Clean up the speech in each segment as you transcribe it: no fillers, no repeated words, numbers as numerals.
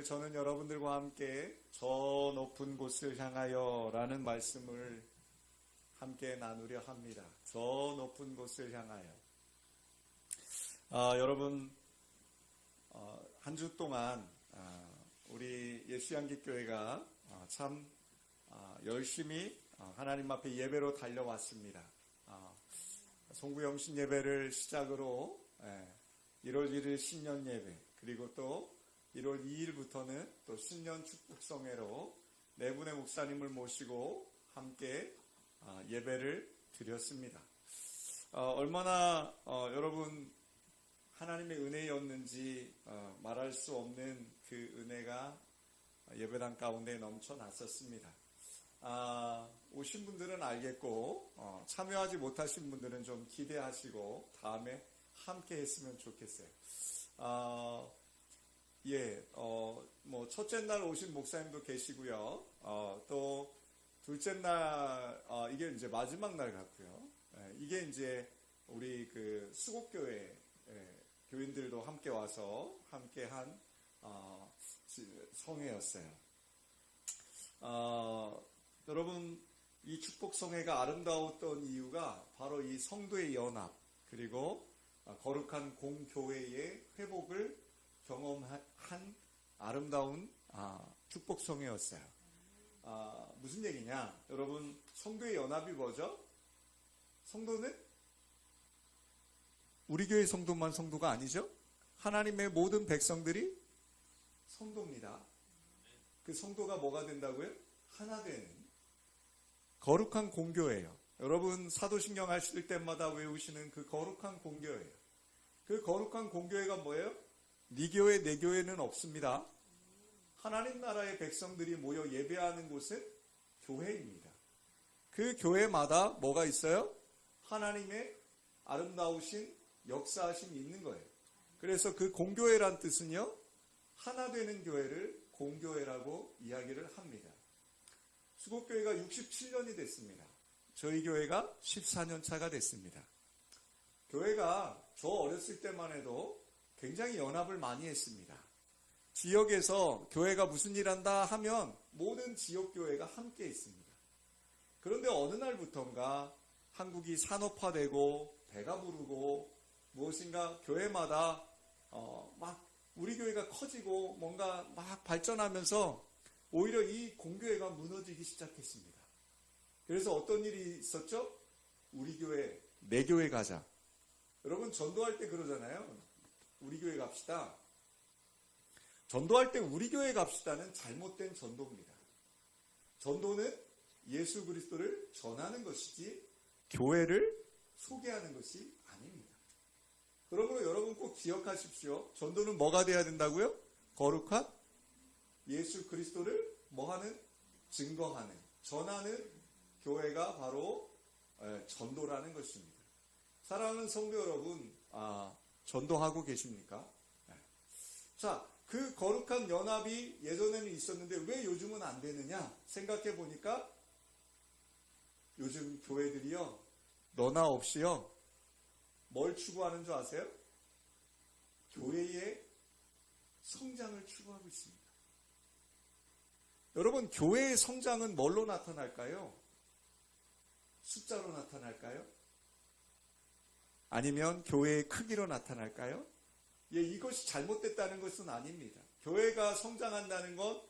오늘 저는 여러분들과 함께 저 높은 곳을 향하여 라는 말씀을 함께 나누려 합니다. 저 높은 곳을 향하여. 여러분, 한 주 동안 우리 예수양기교회가 참 열심히 하나님 앞에 예배로 달려왔습니다. 송구영신 예배를 시작으로 1월 1일 신년 예배, 그리고 또 1월 2일부터는 또 신년 축복성회로 네 분의 목사님을 모시고 함께 예배를 드렸습니다. 얼마나 여러분 하나님의 은혜였는지 말할 수 없는 그 은혜가 예배당 가운데 넘쳐났었습니다. 오신 분들은 알겠고 참여하지 못하신 분들은 좀 기대하시고 다음에 함께 했으면 좋겠어요. 첫째 날 오신 목사님도 계시고요. 또 둘째 날, 이게 이제 마지막 날 같고요. 이게 이제 우리 그 수곡교회 교인들도 함께 와서 함께 한 성회였어요. 여러분, 이 축복성회가 아름다웠던 이유가 바로 이 성도의 연합, 그리고 거룩한 공교회의 회복을 경험한 아름다운 축복성회였어요. 무슨 얘기냐? 여러분, 성도의 연합이 뭐죠? 성도는 우리 교회 성도만 성도가 아니죠? 하나님의 모든 백성들이 성도입니다. 그 성도가 뭐가 된다고요? 하나 되는 거룩한 공교회예요. 여러분, 사도신경 하실 때마다 외우시는 그 거룩한 공교회예요. 그 거룩한 공교회가 뭐예요? 네 교회, 내 교회는 없습니다. 하나님 나라의 백성들이 모여 예배하는 곳은 교회입니다. 그 교회마다 뭐가 있어요? 하나님의 아름다우신 역사하심이 있는 거예요. 그래서 그 공교회란 뜻은요, 하나 되는 교회를 공교회라고 이야기를 합니다. 수곡교회가 67년이 됐습니다. 저희 교회가 14년 차가 됐습니다. 교회가 저 어렸을 때만 해도 굉장히 연합을 많이 했습니다. 지역에서 교회가 무슨 일 한다 하면 모든 지역교회가 함께 있습니다. 그런데 어느 날부턴가 한국이 산업화되고 배가 부르고 무엇인가 교회마다 막 우리 교회가 커지고 뭔가 막 발전하면서 오히려 이 공교회가 무너지기 시작했습니다. 그래서 어떤 일이 있었죠? 우리 교회, 내 교회 가자. 여러분, 전도할 때 그러잖아요. 우리 교회 갑시다. 전도할 때 우리 교회 갑시다는 잘못된 전도입니다. 전도는 예수 그리스도를 전하는 것이지 교회를 소개하는 것이 아닙니다. 그러므로 여러분 꼭 기억하십시오. 전도는 뭐가 돼야 된다고요? 거룩한 예수 그리스도를 뭐하는? 증거하는, 전하는 교회가 바로 전도라는 것입니다. 사랑하는 성도 여러분, 전도하고 계십니까? 자, 그 거룩한 연합이 예전에는 있었는데 왜 요즘은 안 되느냐 생각해 보니까 요즘 교회들이요, 너나 없이요, 뭘 추구하는 줄 아세요? 교회의 성장을 추구하고 있습니다. 여러분, 교회의 성장은 뭘로 나타날까요? 숫자로 나타날까요? 아니면 교회의 크기로 나타날까요? 이것이 잘못됐다는 것은 아닙니다. 교회가 성장한다는 건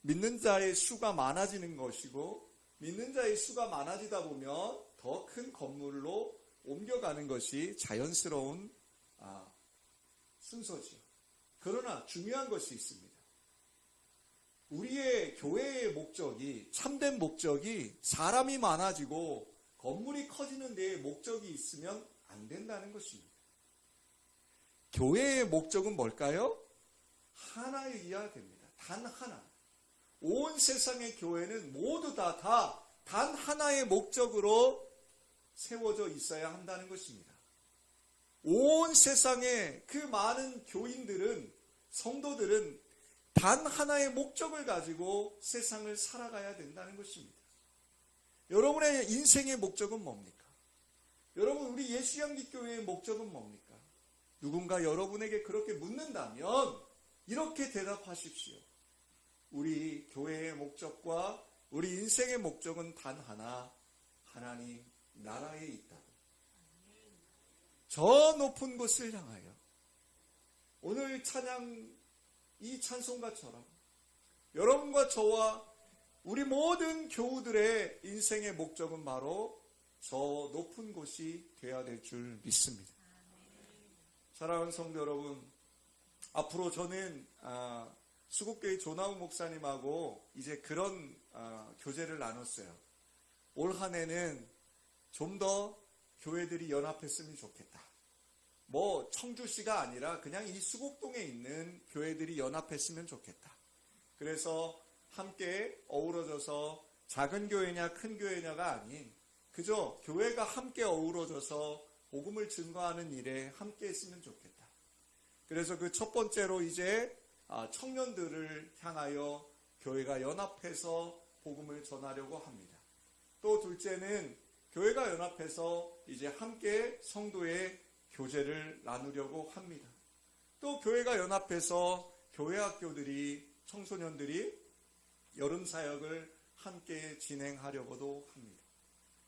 믿는 자의 수가 많아지는 것이고, 믿는 자의 수가 많아지다 보면 더 큰 건물로 옮겨가는 것이 자연스러운 순서죠. 그러나 중요한 것이 있습니다. 우리의 교회의 목적이, 참된 목적이 사람이 많아지고 건물이 커지는 데에 목적이 있으면 안 된다는 것입니다. 교회의 목적은 뭘까요? 하나여야 됩니다. 단 하나. 온 세상의 교회는 모두 다 단 하나의 목적으로 세워져 있어야 한다는 것입니다. 온 세상의 그 많은 교인들은, 성도들은 단 하나의 목적을 가지고 세상을 살아가야 된다는 것입니다. 여러분의 인생의 목적은 뭡니까? 여러분, 우리 예수양기교회의 목적은 뭡니까? 누군가 여러분에게 그렇게 묻는다면 이렇게 대답하십시오. 우리 교회의 목적과 우리 인생의 목적은 단 하나, 하나님 나라에 있다고. 저 높은 곳을 향하여 오늘 찬양 이 찬송가처럼 여러분과 저와 우리 모든 교우들의 인생의 목적은 바로 저 높은 곳이 되어야 될 줄 믿습니다. 사랑하는 성도 여러분, 앞으로 저는 수국교회 조나우 목사님하고 이제 그런 교제를 나눴어요. 올 한 해는 좀 더 교회들이 연합했으면 좋겠다. 뭐 청주시가 아니라 그냥 이 수곡동에 있는 교회들이 연합했으면 좋겠다. 그래서 함께 어우러져서 작은 교회냐 큰 교회냐가 아닌 그저 교회가 함께 어우러져서 복음을 증거하는 일에 함께 했으면 좋겠다. 그래서 그 첫 번째로 이제 청년들을 향하여 교회가 연합해서 복음을 전하려고 합니다. 또 둘째는 교회가 연합해서 이제 함께 성도의 교제를 나누려고 합니다. 또 교회가 연합해서 교회 학교들이 청소년들이 여름 사역을 함께 진행하려고도 합니다.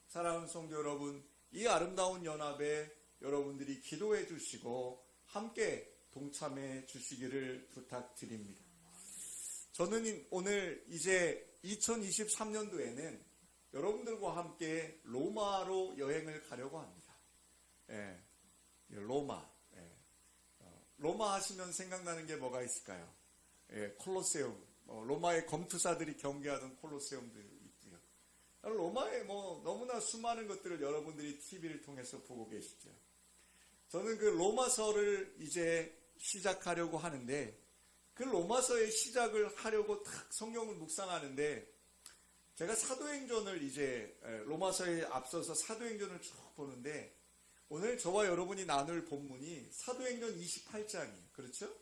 사랑하는 성도 여러분, 이 아름다운 연합에 여러분들이 기도해 주시고 함께 동참해 주시기를 부탁드립니다. 저는 오늘 이제 2023년도에는 여러분들과 함께 로마로 여행을 가려고 합니다. 로마. 로마 하시면 생각나는 게 뭐가 있을까요? 콜로세움. 로마의 검투사들이 경계하던 콜로세움도 있고요. 로마에 너무나 수많은 것들을 여러분들이 TV를 통해서 보고 계시죠. 저는 그 로마서를 이제 시작하려고 하는데 그 로마서의 시작을 하려고 딱 성경을 묵상하는데 제가 사도행전을 이제 로마서에 앞서서 사도행전을 쭉 보는데 오늘 저와 여러분이 나눌 본문이 사도행전 28장이에요. 그렇죠?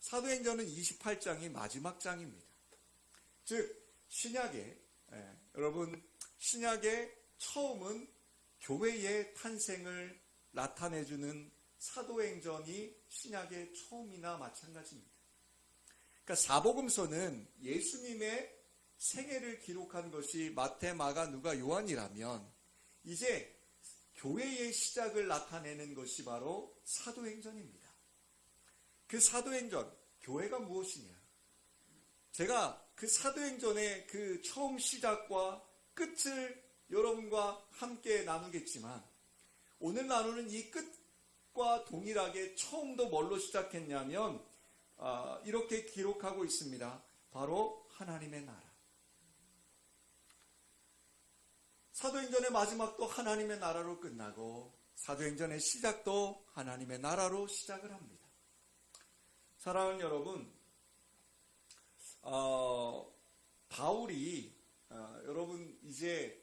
사도행전은 28장이 마지막 장입니다. 즉 신약에 여러분 신약의 처음은 교회의 탄생을 나타내주는 사도행전이 신약의 처음이나 마찬가지입니다. 그러니까 사복음서는 예수님의 생애를 기록한 것이 마태, 마가, 누가, 요한이라면 이제 교회의 시작을 나타내는 것이 바로 사도행전입니다. 그 사도행전, 교회가 무엇이냐? 제가 그 사도행전의 그 처음 시작과 끝을 여러분과 함께 나누겠지만 오늘 나누는 이 끝과 동일하게 처음도 뭘로 시작했냐면 이렇게 기록하고 있습니다. 바로 하나님의 나라. 사도행전의 마지막도 하나님의 나라로 끝나고 사도행전의 시작도 하나님의 나라로 시작을 합니다. 사랑하는 여러분, 바울이 여러분 이제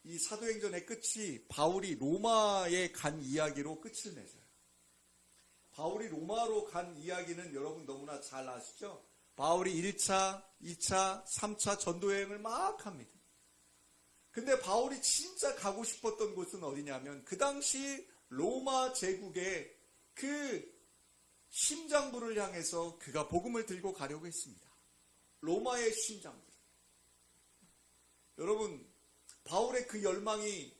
이 사도행전의 끝이 바울이 로마에 간 이야기로 끝을 맺어요. 바울이 로마로 간 이야기는 여러분 너무나 잘 아시죠? 바울이 1차, 2차, 3차 전도여행을 막 합니다. 근데 바울이 진짜 가고 싶었던 곳은 어디냐면 그 당시 로마 제국의 그 심장부를 향해서 그가 복음을 들고 가려고 했습니다. 로마의 심장부. 여러분, 바울의 그 열망이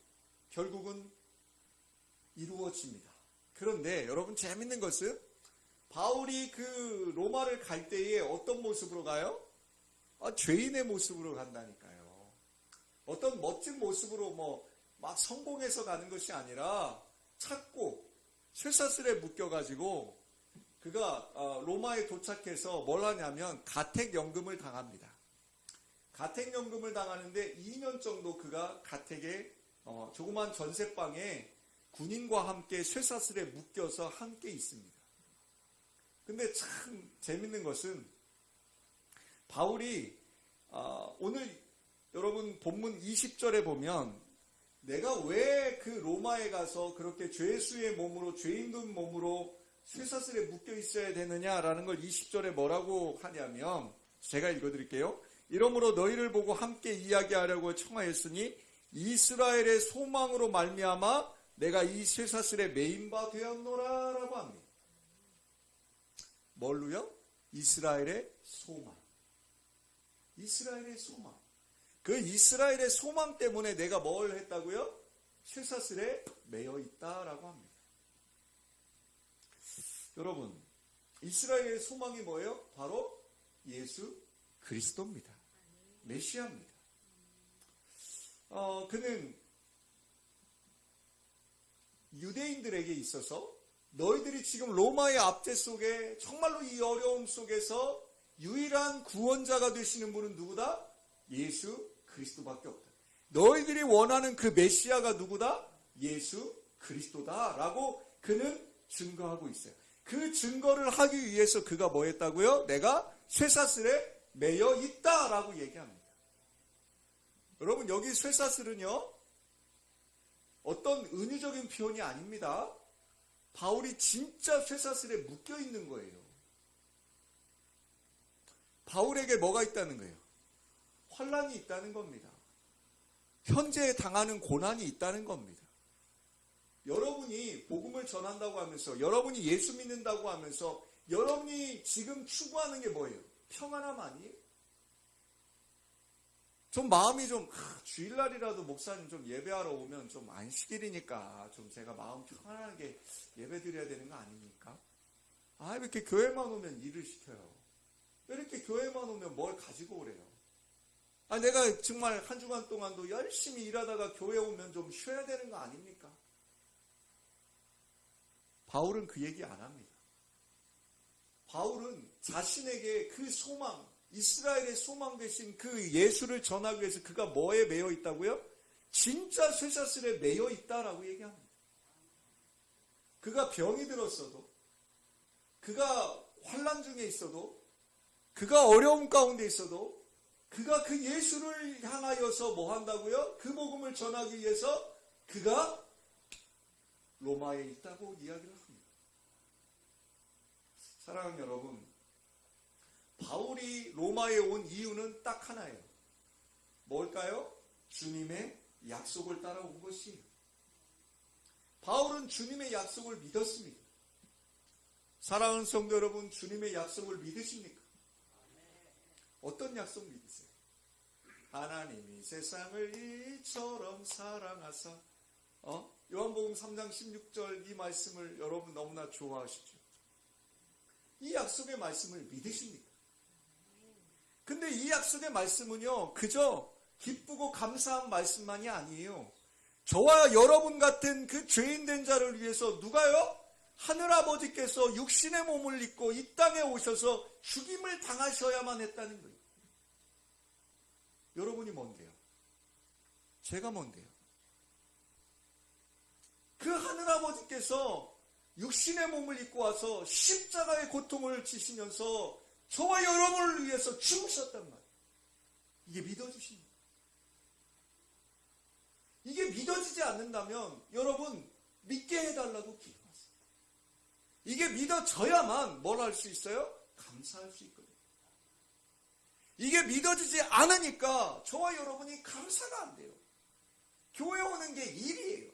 결국은 이루어집니다. 그런데 여러분 재밌는 것은 바울이 그 로마를 갈 때에 어떤 모습으로 가요? 죄인의 모습으로 간다니까요. 어떤 멋진 모습으로 막 성공해서 가는 것이 아니라 찾고 쇠사슬에 묶여가지고 그가 로마에 도착해서 뭘 하냐면 가택연금을 당합니다. 가택연금을 당하는데 2년 정도 그가 가택에 조그만 전세방에 군인과 함께 쇠사슬에 묶여서 함께 있습니다. 근데 참 재밌는 것은 바울이 오늘 여러분 본문 20절에 보면 내가 왜 그 로마에 가서 그렇게 죄수의 몸으로 죄인된 몸으로 쇠사슬에 묶여 있어야 되느냐라는 걸 20절에 뭐라고 하냐면 제가 읽어드릴게요. 이러므로 너희를 보고 함께 이야기하려고 청하였으니 이스라엘의 소망으로 말미암아 내가 이 쇠사슬에 매인 바 되었노라 라고 합니다. 뭘로요? 이스라엘의 소망. 이스라엘의 소망. 그 이스라엘의 소망 때문에 내가 뭘 했다고요? 쇠사슬에 매여 있다라고 합니다. 여러분, 이스라엘의 소망이 뭐예요? 바로 예수 그리스도입니다. 메시아입니다. 그는 유대인들에게 있어서 너희들이 지금 로마의 압제 속에 정말로 이 어려움 속에서 유일한 구원자가 되시는 분은 누구다? 예수 그리스도밖에 없다. 너희들이 원하는 그 메시아가 누구다? 예수 그리스도다라고 그는 증거하고 있어요. 그 증거를 하기 위해서 그가 뭐 했다고요? 내가 쇠사슬에 매여 있다라고 얘기합니다. 여러분, 여기 쇠사슬은요, 어떤 은유적인 표현이 아닙니다. 바울이 진짜 쇠사슬에 묶여 있는 거예요. 바울에게 뭐가 있다는 거예요? 환난이 있다는 겁니다. 현재 당하는 고난이 있다는 겁니다. 여러분이 복음을 전한다고 하면서, 여러분이 예수 믿는다고 하면서 여러분이 지금 추구하는 게 뭐예요? 평안함 아니에요? 좀 마음이 좀 주일날이라도 목사님 좀 예배하러 오면 좀 안식일이니까 좀 제가 마음 편안하게 예배 드려야 되는 거 아닙니까? 왜 이렇게 교회만 오면 일을 시켜요? 왜 이렇게 교회만 오면 뭘 가지고 오래요? 내가 정말 한 주간 동안도 열심히 일하다가 교회 오면 좀 쉬어야 되는 거 아닙니까? 바울은 그 얘기 안 합니다. 바울은 자신에게 그 소망, 이스라엘의 소망 되신 그 예수를 전하기 위해서 그가 뭐에 매여 있다고요? 진짜 쇠사슬에 매여 있다라고 얘기합니다. 그가 병이 들었어도, 그가 환난 중에 있어도, 그가 어려움 가운데 있어도, 그가 그 예수를 향하여서 뭐 한다고요? 그 복음을 전하기 위해서 그가 로마에 있다고 이야기를 합니다. 사랑하는 여러분, 바울이 로마에 온 이유는 딱 하나예요. 뭘까요? 주님의 약속을 따라온 것이에요. 바울은 주님의 약속을 믿었습니다. 사랑하는 성도 여러분, 주님의 약속을 믿으십니까? 어떤 약속 믿으세요? 하나님이 세상을 이처럼 사랑하사, 요한복음 3장 16절 이 말씀을 여러분 너무나 좋아하시죠? 이 약속의 말씀을 믿으십니까? 근데 이 약속의 말씀은요, 그저 기쁘고 감사한 말씀만이 아니에요. 저와 여러분 같은 그 죄인된 자를 위해서 누가요? 하늘아버지께서 육신의 몸을 입고 이 땅에 오셔서 죽임을 당하셔야만 했다는 거예요. 여러분이 뭔데요? 제가 뭔데요? 그 하늘아버지께서 육신의 몸을 입고 와서 십자가의 고통을 지시면서 저와 여러분을 위해서 죽으셨단 말이에요. 이게 믿어지십니까? 이게 믿어지지 않는다면 여러분 믿게 해달라고 기도하세요. 이게 믿어져야만 뭘 할 수 있어요? 감사할 수 있거든요. 이게 믿어지지 않으니까 저와 여러분이 감사가 안 돼요. 교회 오는 게 일이에요.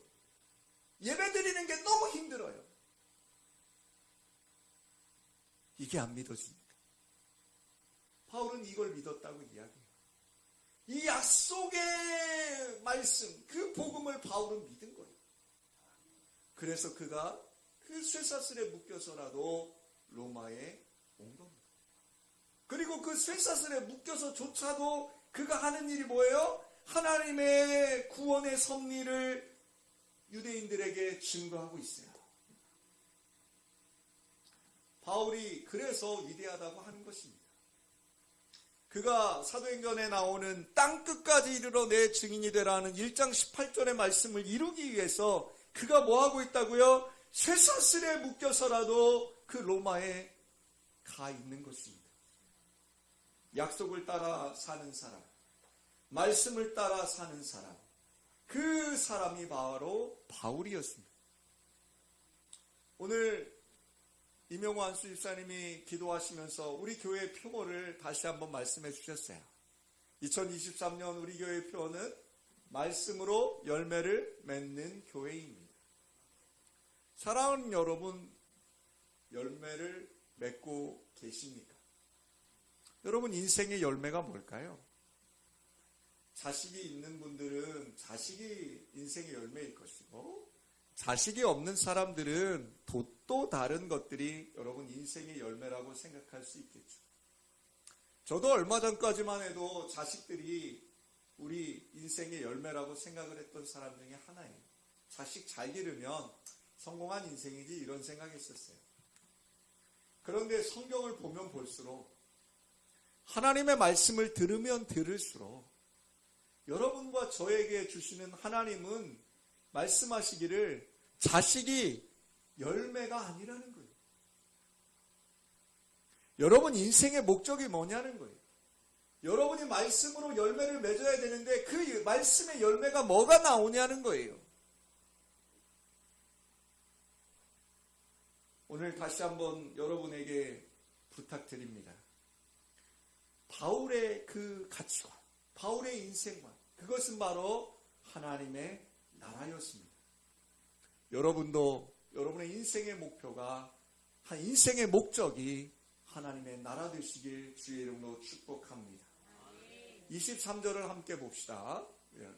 예배 드리는 게 너무 힘들어요. 이게 안 믿어지니까. 바울은 이걸 믿었다고 이야기해요. 이 약속의 말씀, 그 복음을 바울은 믿은 거예요. 그래서 그가 그 쇠사슬에 묶여서라도 로마에 온 겁니다. 그리고 그 쇠사슬에 묶여서조차도 그가 하는 일이 뭐예요? 하나님의 구원의 섭리를 유대인들에게 증거하고 있어요. 바울이 그래서 위대하다고 하는 것입니다. 그가 사도행전에 나오는 땅끝까지 이르러 내 증인이 되라는 1장 18절의 말씀을 이루기 위해서 그가 뭐하고 있다고요? 쇠사슬에 묶여서라도 그 로마에 가 있는 것입니다. 약속을 따라 사는 사람, 말씀을 따라 사는 사람, 그 사람이 바로 바울이었습니다. 오늘 이명호 안수 집사님이 기도하시면서 우리 교회의 표어를 다시 한번 말씀해 주셨어요. 2023년 우리 교회의 표어는 말씀으로 열매를 맺는 교회입니다. 사랑하는 여러분, 열매를 맺고 계십니까? 여러분, 인생의 열매가 뭘까요? 자식이 있는 분들은 자식이 인생의 열매일 것이고, 자식이 없는 사람들은 또 다른 것들이 여러분 인생의 열매라고 생각할 수 있겠죠. 저도 얼마 전까지만 해도 자식들이 우리 인생의 열매라고 생각을 했던 사람 중에 하나예요. 자식 잘 기르면 성공한 인생이지, 이런 생각했었어요. 그런데 성경을 보면 볼수록, 하나님의 말씀을 들으면 들을수록 여러분과 저에게 주시는 하나님은 말씀하시기를 자식이 열매가 아니라는 거예요. 여러분 인생의 목적이 뭐냐는 거예요. 여러분이 말씀으로 열매를 맺어야 되는데 그 말씀의 열매가 뭐가 나오냐는 거예요. 오늘 다시 한번 여러분에게 부탁드립니다. 바울의 그 가치관, 바울의 인생관, 그것은 바로 하나님의 나라였습니다. 여러분도 여러분의 인생의 목표가, 인생의 목적이 하나님의 나라 되시길 주의 이름으로 축복합니다. 23절을 함께 봅시다.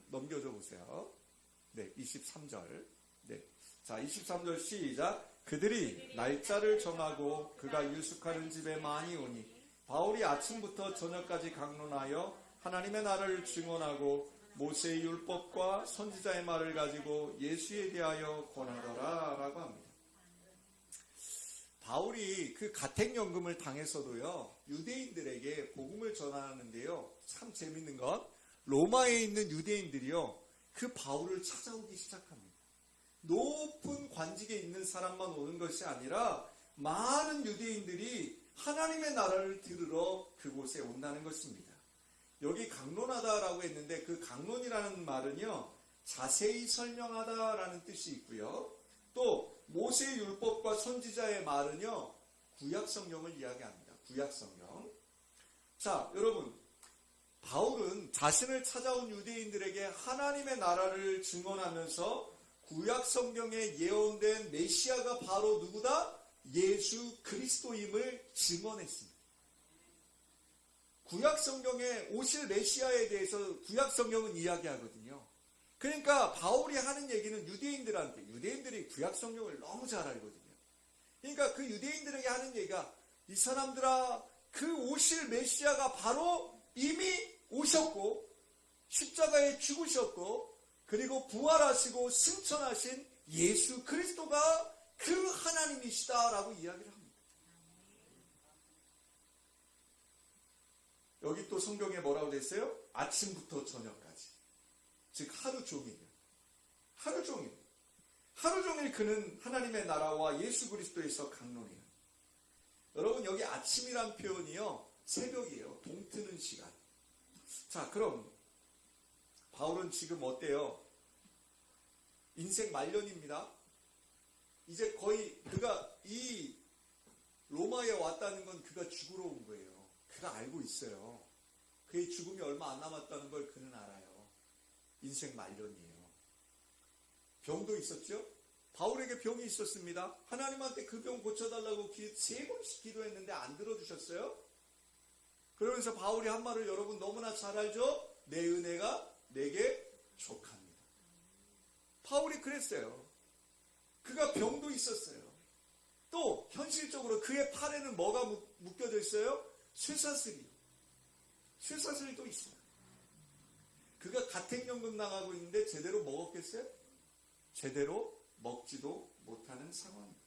넘겨줘 보세요. 네, 23절. 네. 자, 23절 시작. 그들이 날짜를 정하고 그가 유숙하는 집에 많이 오니 바울이 아침부터 저녁까지 강론하여 하나님의 나라를 증언하고 모세의 율법과 선지자의 말을 가지고 예수에 대하여 권하더라 라고 합니다. 바울이 그 가택연금을 당해서도요, 유대인들에게 복음을 전하는데요, 참 재밌는 건 로마에 있는 유대인들이요, 그 바울을 찾아오기 시작합니다. 높은 관직에 있는 사람만 오는 것이 아니라 많은 유대인들이 하나님의 나라를 들으러 그곳에 온다는 것입니다. 여기 강론하다라고 했는데 그 강론이라는 말은요, 자세히 설명하다라는 뜻이 있고요. 또 모세의 율법과 선지자의 말은요, 구약 성경을 이야기합니다. 구약 성경. 자, 여러분, 바울은 자신을 찾아온 유대인들에게 하나님의 나라를 증언하면서 구약 성경에 예언된 메시아가 바로 누구다? 예수 그리스도임을 증언했습니다. 구약 성경에 오실 메시아에 대해서 구약 성경은 이야기하거든요. 그러니까 바울이 하는 얘기는 유대인들이 구약 성경을 너무 잘 알거든요. 그러니까 그 유대인들에게 하는 얘기가, 이 사람들아, 그 오실 메시아가 바로 이미 오셨고 십자가에 죽으셨고 그리고 부활하시고 승천하신 예수 그리스도가 그 하나님이시다라고 이야기를 합니다. 여기 또 성경에 뭐라고 돼 있어요? 아침부터 저녁까지. 즉 하루 종일이요. 하루 종일 그는 하나님의 나라와 예수 그리스도에서 강론해요. 여러분, 여기 아침이란 표현이요, 새벽이에요. 동트는 시간. 자, 그럼 바울은 지금 어때요? 인생 말년입니다. 이제 거의 그가 이 로마에 왔다는 건 그가 죽으러 온 거예요. 그가 알고 있어요. 그의 죽음이 얼마 안 남았다는 걸 그는 알아요. 인생 말년이에요. 병도 있었죠? 바울에게 병이 있었습니다. 하나님한테 그 병 고쳐달라고 3번씩 기도했는데 안 들어주셨어요? 그러면서 바울이 한 말을 여러분 너무나 잘 알죠? 내 은혜가 내게 족합니다. 바울이 그랬어요. 그가 병도 있었어요. 또 현실적으로 그의 팔에는 뭐가 묶여져 있어요? 쇠사슬이요. 쇠사슬도 있어요. 그가 가택연금 나가고 있는데 제대로 먹었겠어요? 제대로 먹지도 못하는 상황입니다.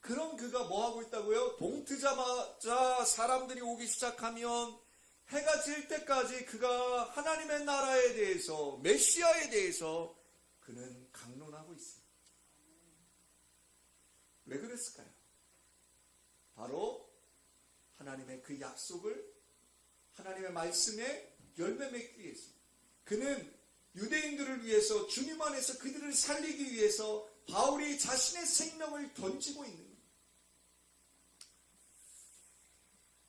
그럼 그가 뭐 하고 있다고요? 동트자마자 사람들이 오기 시작하면 해가 질 때까지 그가 하나님의 나라에 대해서, 메시아에 대해서 그는 강론하고 있어요. 왜 그랬을까요? 바로 하나님의 그 약속을, 하나님의 말씀에 열매 맺기 위해서, 그는 유대인들을 위해서, 주님 안에서 그들을 살리기 위해서 바울이 자신의 생명을 던지고 있는 거예요.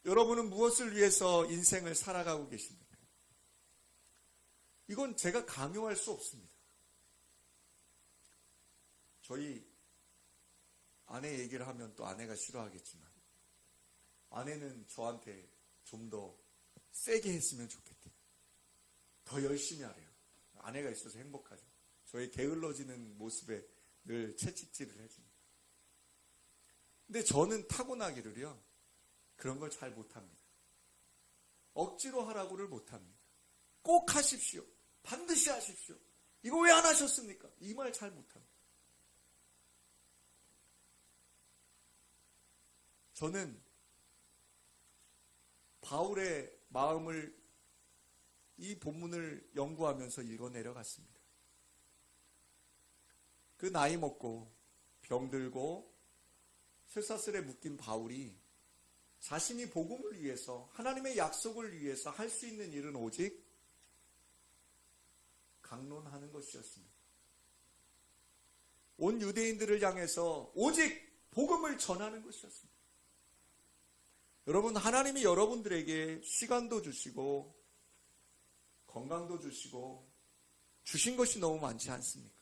여러분은 무엇을 위해서 인생을 살아가고 계십니까? 이건 제가 강요할 수 없습니다. 저희 아내 얘기를 하면 또 아내가 싫어하겠지만, 아내는 저한테 좀 더 세게 했으면 좋겠대요. 더 열심히 하래요. 아내가 있어서 행복하죠. 저의 게을러지는 모습에 늘 채찍질을 해줍니다. 근데 저는 타고나기를요, 그런 걸 잘 못합니다. 억지로 하라고를 못합니다. 꼭 하십시오. 반드시 하십시오. 이거 왜 안 하셨습니까? 이 말 잘 못합니다. 저는 바울의 마음을 이 본문을 연구하면서 읽어내려갔습니다. 그 나이 먹고 병들고 쇠사슬에 묶인 바울이 자신이 복음을 위해서, 하나님의 약속을 위해서 할 수 있는 일은 오직 강론하는 것이었습니다. 온 유대인들을 향해서 오직 복음을 전하는 것이었습니다. 여러분, 하나님이 여러분들에게 시간도 주시고 건강도 주시고 주신 것이 너무 많지 않습니까?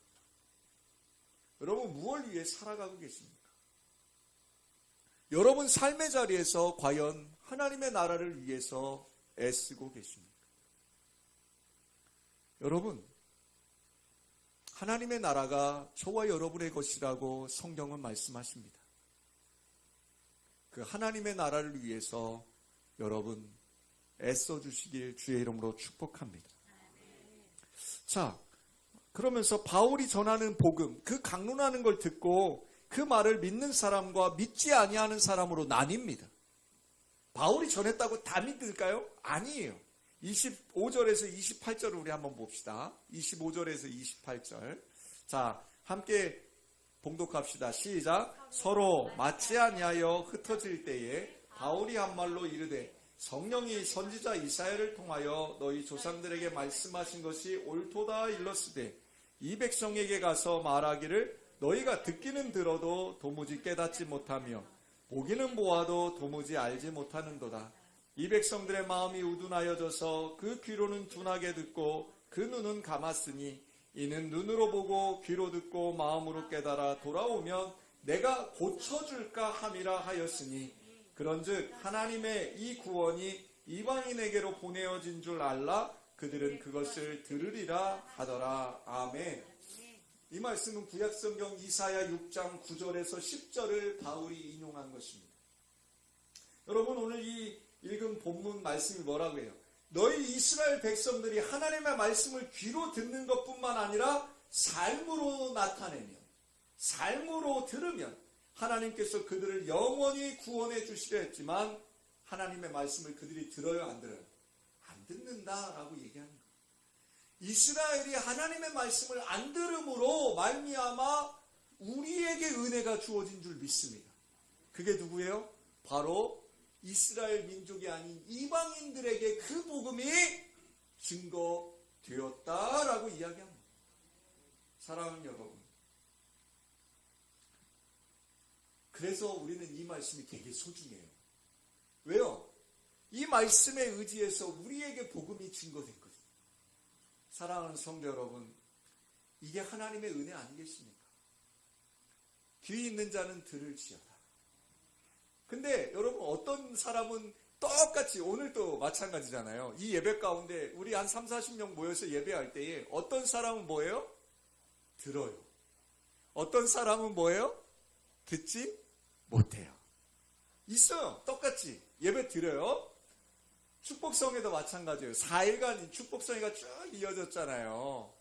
여러분, 무엇을 위해 살아가고 계십니까? 여러분 삶의 자리에서 과연 하나님의 나라를 위해서 애쓰고 계십니까? 여러분, 하나님의 나라가 저와 여러분의 것이라고 성경은 말씀하십니다. 그 하나님의 나라를 위해서 여러분 애써주시길 주의 이름으로 축복합니다. 자, 그러면서 바울이 전하는 복음, 그 강론하는 걸 듣고 그 말을 믿는 사람과 믿지 아니하는 사람으로 나뉩니다. 바울이 전했다고 다 믿을까요? 아니에요. 25절에서 28절을 우리 한번 봅시다. 25절에서 28절. 자, 함께 봉독합시다. 시작. 서로 맞지 아니하여 흩어질 때에 바울이 한 말로 이르되 성령이 선지자 이사야를 통하여 너희 조상들에게 말씀하신 것이 옳도다 일렀으되 이 백성에게 가서 말하기를 너희가 듣기는 들어도 도무지 깨닫지 못하며 보기는 보아도 도무지 알지 못하는도다. 이 백성들의 마음이 우둔하여져서 그 귀로는 둔하게 듣고 그 눈은 감았으니 이는 눈으로 보고 귀로 듣고 마음으로 깨달아 돌아오면 내가 고쳐줄까 함이라 하였으니 그런즉 하나님의 이 구원이 이방인에게로 보내어진 줄 알라 그들은 그것을 들으리라 하더라. 아멘. 이 말씀은 구약성경 이사야 6장 9절에서 10절을 바울이 인용한 것입니다. 여러분, 오늘 이 읽은 본문 말씀이 뭐라고 해요? 너희 이스라엘 백성들이 하나님의 말씀을 귀로 듣는 것뿐만 아니라 삶으로 나타내면, 삶으로 들으면 하나님께서 그들을 영원히 구원해 주시려 했지만 하나님의 말씀을 그들이 들어요, 안 들어요? 안 듣는다라고 얘기하는 거예요. 이스라엘이 하나님의 말씀을 안 들음으로 말미암아 우리에게 은혜가 주어진 줄 믿습니다. 그게 누구예요? 바로 이스라엘 민족이 아닌 이방인들에게 그 복음이 증거되었다라고 이야기합니다. 사랑하는 여러분, 그래서 우리는 이 말씀이 되게 소중해요. 왜요? 이 말씀에 의지해서 우리에게 복음이 증거된 거죠. 사랑하는 성도 여러분, 이게 하나님의 은혜 아니겠습니까? 귀 있는 자는 들을지어다. 근데 여러분, 어떤 사람은 똑같이 오늘도 마찬가지잖아요. 이 예배 가운데 우리 한 3, 40명 모여서 예배할 때에 어떤 사람은 뭐예요? 들어요. 어떤 사람은 뭐예요? 듣지 못해요. 있어요. 똑같이 예배 드려요. 축복성회도 마찬가지예요. 4일간 축복성회가 쭉 이어졌잖아요.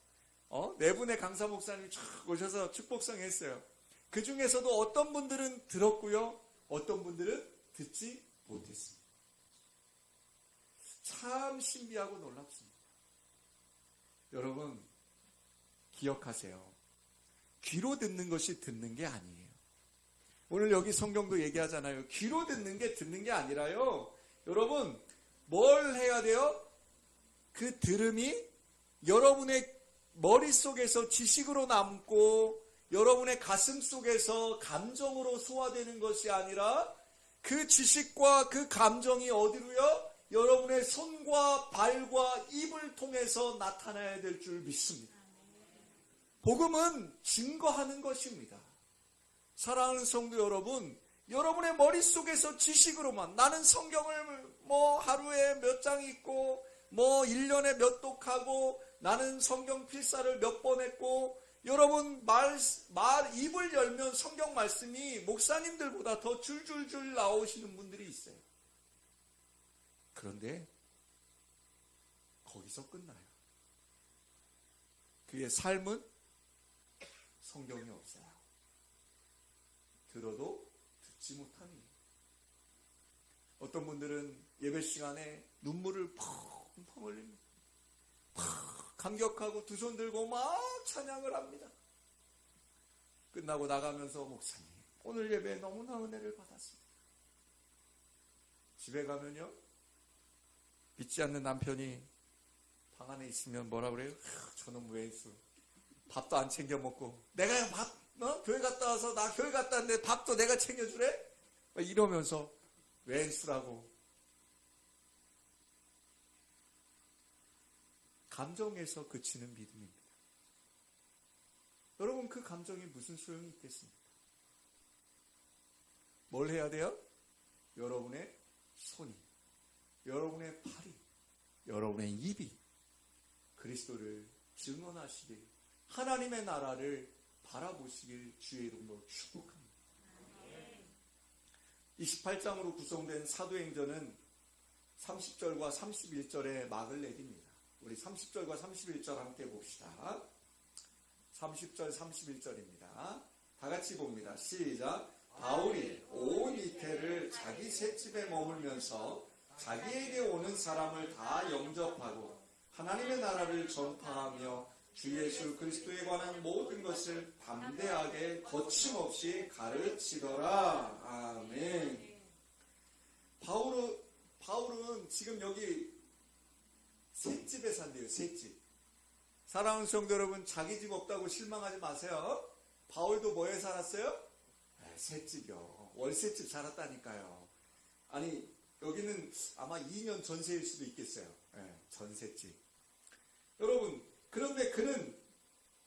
네 분의 강사 목사님이 쭉 오셔서 축복성회 했어요. 그 중에서도 어떤 분들은 들었고요. 어떤 분들은 듣지 못했습니다. 참 신비하고 놀랍습니다. 여러분, 기억하세요. 귀로 듣는 것이 듣는 게 아니에요. 오늘 여기 성경도 얘기하잖아요. 귀로 듣는 게 듣는 게 아니라요. 여러분, 뭘 해야 돼요? 그 들음이 여러분의 머릿속에서 지식으로 남고 여러분의 가슴 속에서 감정으로 소화되는 것이 아니라 그 지식과 그 감정이 어디로요? 여러분의 손과 발과 입을 통해서 나타나야 될 줄 믿습니다. 복음은 증거하는 것입니다. 사랑하는 성도 여러분, 여러분의 머릿속에서 지식으로만 나는 성경을 뭐 하루에 몇 장 읽고 뭐 1년에 몇 독하고 나는 성경 필사를 몇 번 했고, 여러분 입을 열면 성경 말씀이 목사님들보다 더 줄줄줄 나오시는 분들이 있어요. 그런데 거기서 끝나요. 그의 삶은 성경이 없어요. 들어도 듣지 못하니. 어떤 분들은 예배 시간에 눈물을 펑펑 흘립니다. 감격하고 두 손 들고 막 찬양을 합니다. 끝나고 나가면서 목사님, 오늘 예배에 너무나 은혜를 받았습니다. 집에 가면요, 믿지 않는 남편이 방 안에 있으면 뭐라 그래요? 저놈 왼수, 밥도 안 챙겨 먹고, 내가 교회 갔다 와서 나 교회 갔다 왔는데 밥도 내가 챙겨주래? 이러면서 왼수라고. 감정에서 그치는 믿음입니다. 여러분, 그 감정이 무슨 소용이 있겠습니까? 뭘 해야 돼요? 여러분의 손이, 여러분의 팔이, 여러분의 입이 그리스도를 증언하시길, 하나님의 나라를 바라보시길 주의 이름으로 축복합니다. 28장으로 구성된 사도행전은 30절과 31절에 막을 내립니다. 우리 30절과 31절 함께 봅시다. 30절 31절입니다. 다 같이 봅니다. 시작. 바울이 온 이태를 자기 셋집에 머물면서 자기에게 오는 사람을 다 영접하고 하나님의 나라를 전파하며 주 예수 그리스도에 관한 모든 것을 담대하게 거침없이 가르치더라. 아멘. 바울은 지금 여기 셋집에 산대요. 셋집. 사랑하는 성도 여러분, 자기 집 없다고 실망하지 마세요. 바울도 뭐에 살았어요? 셋집이요. 월셋집 살았다니까요. 아니, 여기는 아마 2년 전세일 수도 있겠어요. 전셋집. 여러분, 그런데 그는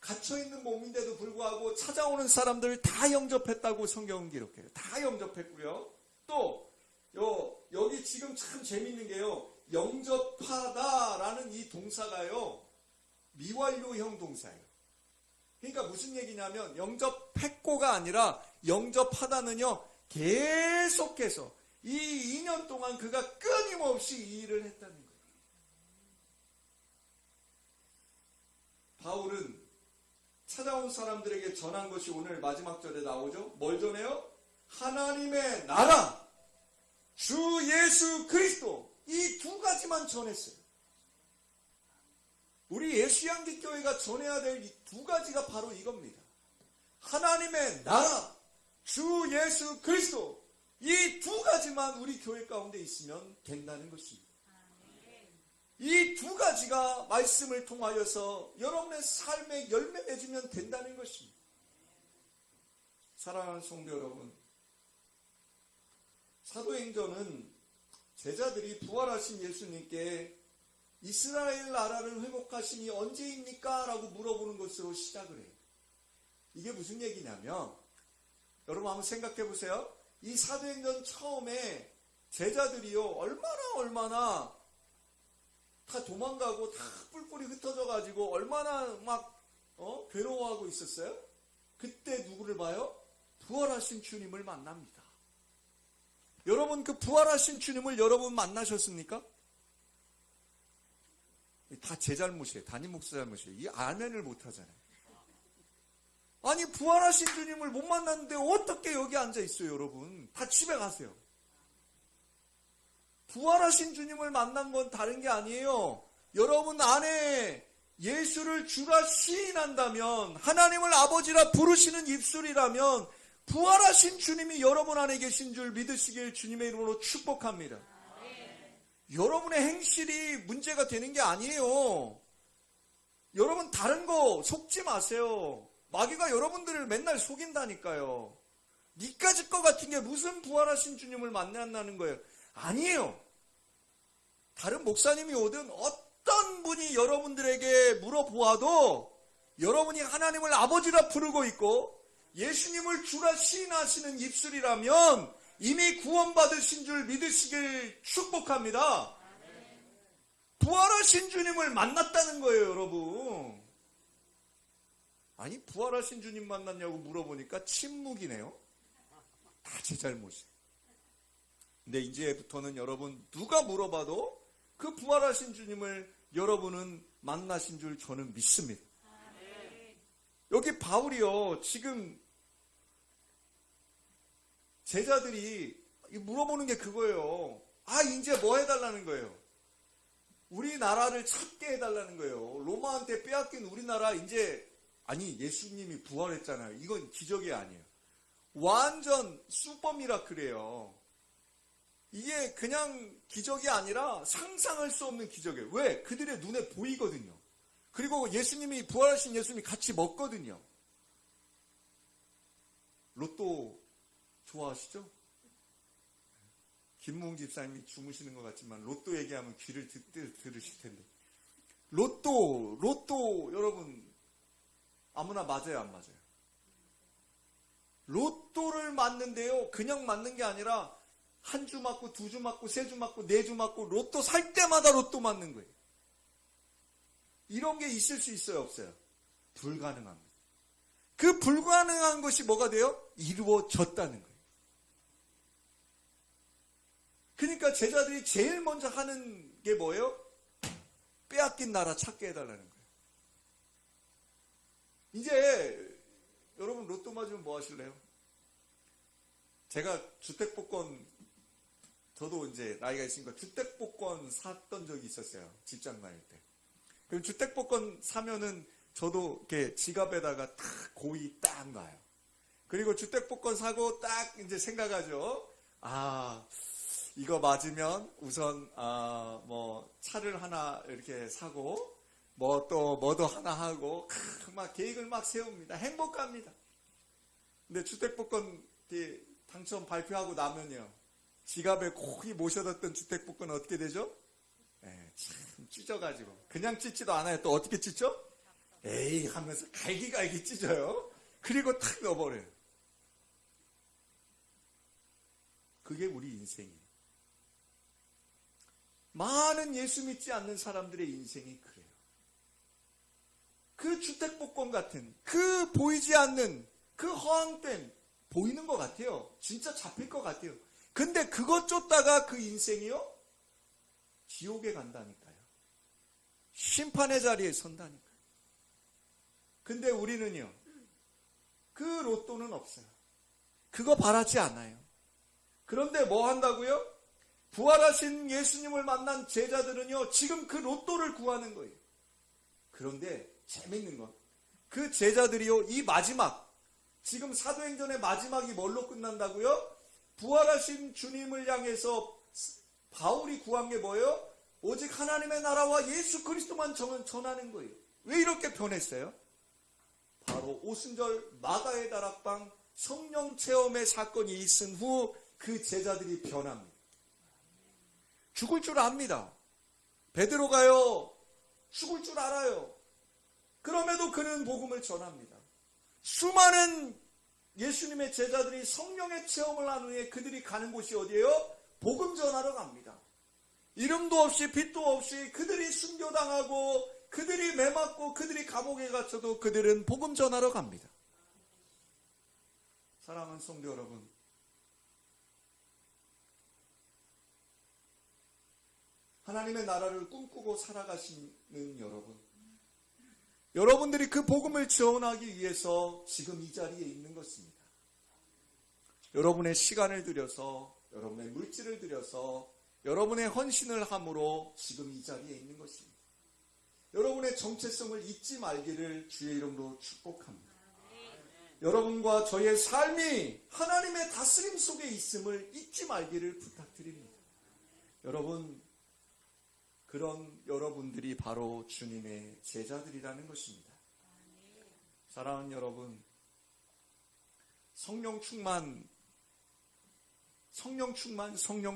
갇혀있는 몸인데도 불구하고 찾아오는 사람들을 다 영접했다고 성경은 기록해요. 다 영접했고요. 또 여기 지금 참 재밌는 게요, 영접하다라는 이 동사가요, 미완료형 동사예요. 그러니까 무슨 얘기냐면 영접했고가 아니라 영접하다는요, 계속해서 이 2년 동안 그가 끊임없이 이 일을 했다는 거예요. 바울은 찾아온 사람들에게 전한 것이 오늘 마지막 절에 나오죠. 뭘 전해요? 하나님의 나라, 주 예수 그리스도, 이 두 가지만 전했어요. 우리 예수양기교회가 전해야 될 이 두 가지가 바로 이겁니다. 하나님의 나라, 주 예수 그리스도, 이 두 가지만 우리 교회 가운데 있으면 된다는 것입니다. 이 두 가지가 말씀을 통하여서 여러분의 삶에 열매 맺으면 된다는 것입니다. 사랑하는 성도 여러분, 사도행전은 제자들이 부활하신 예수님께 이스라엘 나라를 회복하심이 언제입니까? 라고 물어보는 것으로 시작을 해요. 이게 무슨 얘기냐면, 여러분 한번 생각해 보세요. 이 사도행전 처음에 제자들이요, 얼마나 다 도망가고 다 뿔뿔이 흩어져 가지고 얼마나 막 괴로워하고 있었어요? 그때 누구를 봐요? 부활하신 주님을 만납니다. 여러분, 그 부활하신 주님을 여러분 만나셨습니까? 다 제 잘못이에요. 담임 목사 잘못이에요. 이 아멘을 못 하잖아요. 아니, 부활하신 주님을 못 만났는데 어떻게 여기 앉아 있어요, 여러분? 다 집에 가세요. 부활하신 주님을 만난 건 다른 게 아니에요. 여러분 안에 예수를 주라 시인한다면, 하나님을 아버지라 부르시는 입술이라면 부활하신 주님이 여러분 안에 계신 줄 믿으시길 주님의 이름으로 축복합니다. 여러분의 행실이 문제가 되는 게 아니에요. 여러분 다른 거 속지 마세요. 마귀가 여러분들을 맨날 속인다니까요. 니까짓 거 같은 게 무슨 부활하신 주님을 만난다는 거예요. 아니에요. 다른 목사님이 오든 어떤 분이 여러분들에게 물어보아도 여러분이 하나님을 아버지라 부르고 있고 예수님을 주라 시인하시는 입술이라면 이미 구원받으신 줄 믿으시길 축복합니다. 부활하신 주님을 만났다는 거예요, 여러분. 아니, 부활하신 주님 만났냐고 물어보니까 침묵이네요. 다 제 잘못이에요. 근데 이제부터는 여러분, 누가 물어봐도 그 부활하신 주님을 여러분은 만나신 줄 저는 믿습니다. 여기 바울이요, 지금 제자들이 물어보는 게 그거예요. 이제 뭐 해달라는 거예요? 우리나라를 찾게 해달라는 거예요. 로마한테 빼앗긴 우리나라 이제, 아니, 예수님이 부활했잖아요. 이건 기적이 아니에요. 완전 슈퍼 미라클이에요. 이게 그냥 기적이 아니라 상상할 수 없는 기적이에요. 왜? 그들의 눈에 보이거든요. 그리고 예수님이, 부활하신 예수님이 같이 먹거든요. 로또 좋아하시죠? 김무웅 집사님이 주무시는 것 같지만 로또 얘기하면 귀를 들으실 텐데. 로또 여러분 아무나 맞아요, 안 맞아요? 로또를 맞는데요, 그냥 맞는 게 아니라 한 주 맞고, 두 주 맞고, 세 주 맞고, 네 주 맞고, 로또 살 때마다 로또 맞는 거예요. 이런 게 있을 수 있어요, 없어요? 불가능합니다. 그 불가능한 것이 뭐가 돼요? 이루어졌다는 거예요. 그러니까 제자들이 제일 먼저 하는 게 뭐예요? 빼앗긴 나라 찾게 해달라는 거예요. 이제 여러분 로또 맞으면 뭐 하실래요? 제가 주택복권, 저도 이제 나이가 있으니까 주택복권 샀던 적이 있었어요. 직장 다닐 때. 그럼 주택복권 사면은 저도 이렇게 지갑에다가 딱 고이 딱 놔요. 그리고 주택복권 사고 딱 이제 생각하죠. 이거 맞으면 우선 뭐 차를 하나 이렇게 사고 뭐도 하나 하고 막 계획을 막 세웁니다. 행복합니다. 근데 주택복권 당첨 발표하고 나면요, 지갑에 고이 모셔뒀던 주택복권 어떻게 되죠? 참 찢어가지고 그냥 찢지도 않아요. 또 어떻게 찢죠? 에이 하면서 갈기갈기 찢어요. 그리고 탁 넣어버려요. 그게 우리 인생이에요. 많은 예수 믿지 않는 사람들의 인생이 그래요. 그 주택복권 같은, 그 보이지 않는 그 허황된, 보이는 것 같아요. 진짜 잡힐 것 같아요. 근데 그것 쫓다가 그 인생이요, 지옥에 간다니까요. 심판의 자리에 선다니까요. 근데 우리는요, 그 로또는 없어요. 그거 바라지 않아요. 그런데 뭐 한다고요? 부활하신 예수님을 만난 제자들은요, 지금 그 로또를 구하는 거예요. 그런데 재밌는 건, 그 제자들이요, 이 마지막, 지금 사도행전의 마지막이 뭘로 끝난다고요? 부활하신 주님을 향해서 바울이 구한 게 뭐예요? 오직 하나님의 나라와 예수 그리스도만 전하는 거예요. 왜 이렇게 변했어요? 바로 오순절 마가의 다락방 성령 체험의 사건이 있은 후 그 제자들이 변합니다. 죽을 줄 압니다. 베드로가요, 죽을 줄 알아요. 그럼에도 그는 복음을 전합니다. 수많은 예수님의 제자들이 성령의 체험을 한 후에 그들이 가는 곳이 어디예요? 복음 전하러 갑니다. 이름도 없이 빛도 없이 그들이 순교당하고 그들이 매맞고 그들이 감옥에 갇혀도 그들은 복음 전하러 갑니다. 사랑하는 성도 여러분, 하나님의 나라를 꿈꾸고 살아가시는 여러분들이 그 복음을 전하기 위해서 지금 이 자리에 있는 것입니다. 여러분의 시간을 들여서, 여러분의 물질을 들여서, 여러분의 헌신을 함으로 지금 이 자리에 있는 것입니다. 여러분의 정체성을 잊지 말기를 주의 이름으로 축복합니다. 여러분과 저의 삶이 하나님의 다스림 속에 있음을 잊지 말기를 부탁드립니다. 여러분, 그런 여러분들이 바로 주님의 제자들이라는 것입니다. 사랑하는 여러분, 성령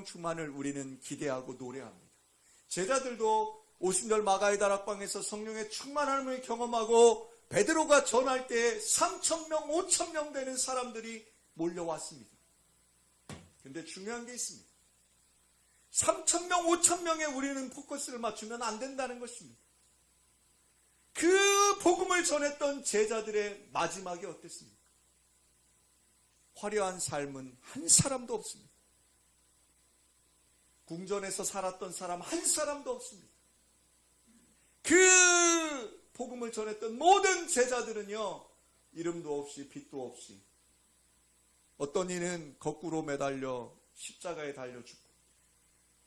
충만을 우리는 기대하고 노래합니다. 제자들도 오순절 마가의 다락방에서 성령의 충만함을 경험하고 베드로가 전할 때 3,000명, 5,000명 되는 사람들이 몰려왔습니다. 근데 중요한 게 있습니다. 3,000명, 5,000명에 우리는 포커스를 맞추면 안 된다는 것입니다. 그 복음을 전했던 제자들의 마지막이 어땠습니까? 화려한 삶은 한 사람도 없습니다. 궁전에서 살았던 사람 한 사람도 없습니다. 그 복음을 전했던 모든 제자들은요, 이름도 없이 빛도 없이, 어떤 이는 거꾸로 매달려 십자가에 달려 죽고,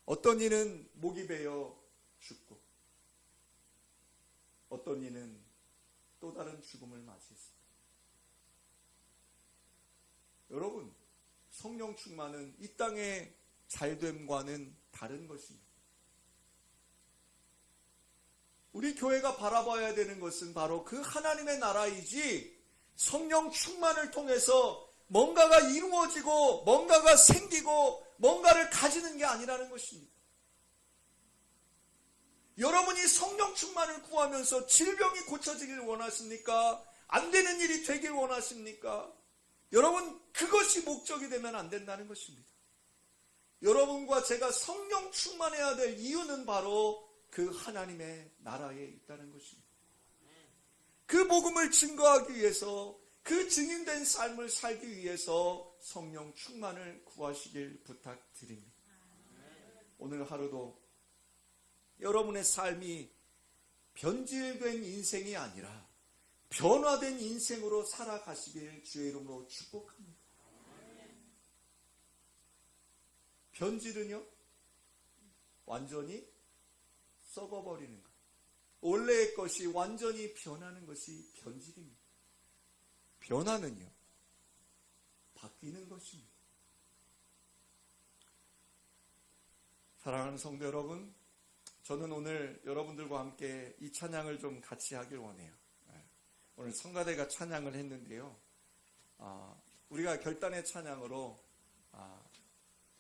어떤 이는 목이 베어 죽고, 어떤 이는 또 다른 죽음을 맞이했습니다. 여러분, 성령 충만은 이 땅의 잘됨과는 다른 것입니다. 우리 교회가 바라봐야 되는 것은 바로 그 하나님의 나라이지, 성령 충만을 통해서 뭔가가 이루어지고 뭔가가 생기고 뭔가를 가지는 게 아니라는 것입니다. 여러분이 성령 충만을 구하면서 질병이 고쳐지길 원하십니까? 안 되는 일이 되길 원하십니까? 여러분, 그것이 목적이 되면 안 된다는 것입니다. 여러분과 제가 성령 충만해야 될 이유는 바로 그 하나님의 나라에 있다는 것입니다. 그 복음을 증거하기 위해서, 그 증인된 삶을 살기 위해서 성령 충만을 구하시길 부탁드립니다. 오늘 하루도 여러분의 삶이 변질된 인생이 아니라 변화된 인생으로 살아가시길 주의 이름으로 축복합니다. 변질은요, 완전히 썩어버리는 것. 원래의 것이 완전히 변하는 것이 변질입니다. 변화는요, 바뀌는 것입니다. 사랑하는 성도 여러분, 저는 오늘 여러분들과 함께 이 찬양을 좀 같이 하길 원해요. 오늘 성가대가 찬양을 했는데요, 우리가 결단의 찬양으로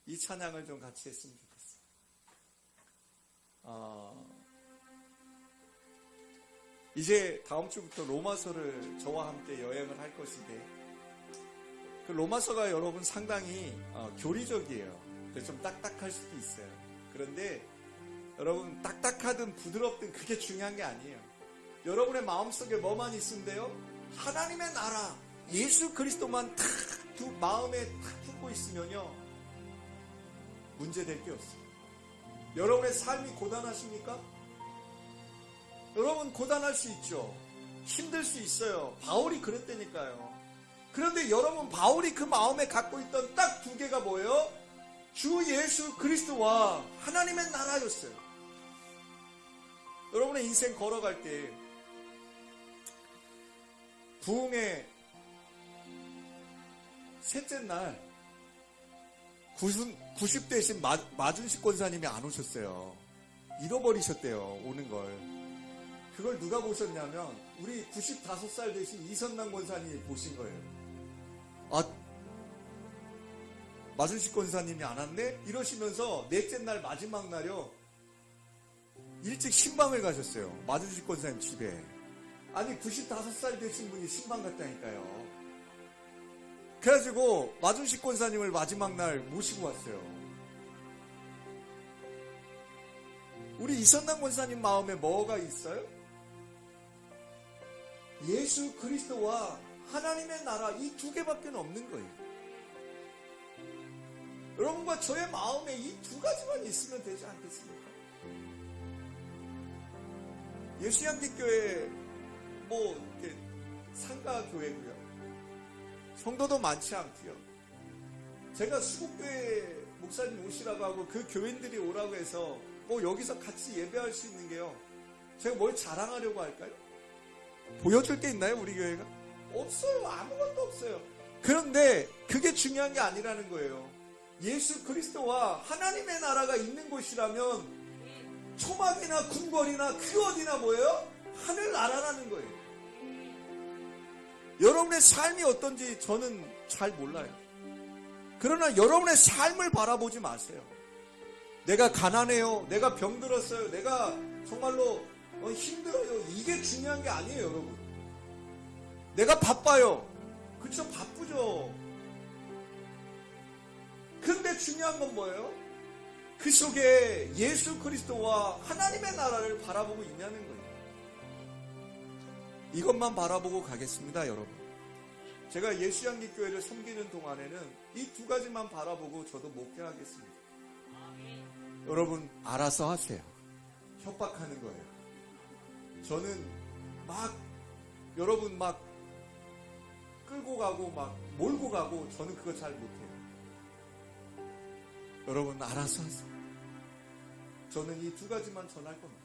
이 찬양을 좀 같이 했으면 좋겠어요. 이제 다음 주부터 로마서를 저와 함께 여행을 할 것인데, 그 로마서가 여러분 상당히 교리적이에요. 그래서 좀 딱딱할 수도 있어요. 그런데 여러분, 딱딱하든 부드럽든 그게 중요한 게 아니에요. 여러분의 마음속에 뭐만 있으면 돼요? 하나님의 나라, 예수 그리스도만 탁 마음에 탁 품고 있으면요, 문제될 게 없어요. 여러분의 삶이 고단하십니까? 여러분, 고단할 수 있죠. 힘들 수 있어요. 바울이 그랬다니까요. 그런데 여러분, 바울이 그 마음에 갖고 있던 딱 두 개가 뭐예요? 주 예수 그리스도와 하나님의 나라였어요. 여러분의 인생 걸어갈 때 부흥의 셋째 날 90대신 마준식 권사님이 안 오셨어요. 잃어버리셨대요, 오는 걸. 그걸 누가 보셨냐면 우리 95살 되신 이선남 권사님이 보신 거예요. 마준식 권사님이 안 왔네? 이러시면서 넷째 날 마지막 날요, 일찍 신방을 가셨어요. 마준식 권사님 집에. 아니, 95살 되신 분이 신방 갔다니까요. 그래가지고 마준식 권사님을 마지막 날 모시고 왔어요. 우리 이선남 권사님 마음에 뭐가 있어요? 예수 그리스도와 하나님의 나라, 이 두 개밖에 없는 거예요. 여러분과 저의 마음에 이 두 가지만 있으면 되지 않겠습니까? 예수양기교회 상가교회고요. 성도도 많지 않고요. 제가 수국교회 목사님 오시라고 하고 그 교인들이 오라고 해서 여기서 같이 예배할 수 있는 게요, 제가 뭘 자랑하려고 할까요? 보여줄 게 있나요, 우리 교회가? 없어요. 아무것도 없어요. 그런데 그게 중요한 게 아니라는 거예요. 예수 그리스도와 하나님의 나라가 있는 곳이라면 초막이나 궁궐이나 그 어디나 뭐예요? 하늘나라라는 거예요. 여러분의 삶이 어떤지 저는 잘 몰라요. 그러나 여러분의 삶을 바라보지 마세요. 내가 가난해요, 내가 병들었어요, 내가 정말로 힘들어요, 이게 중요한 게 아니에요. 여러분, 내가 바빠요. 그쵸, 바쁘죠. 근데 중요한 건 뭐예요? 그 속에 예수 그리스도와 하나님의 나라를 바라보고 있냐는 거예요. 이것만 바라보고 가겠습니다, 여러분. 제가 예수양기교회를 섬기는 동안에는 이 두 가지만 바라보고 저도 목회하겠습니다. 여러분 알아서 하세요. 협박하는 거예요. 저는 여러분 끌고 가고 몰고 가고 저는 그거 잘 못해요. 여러분 알아서 하세요. 저는 이 두 가지만 전할 겁니다.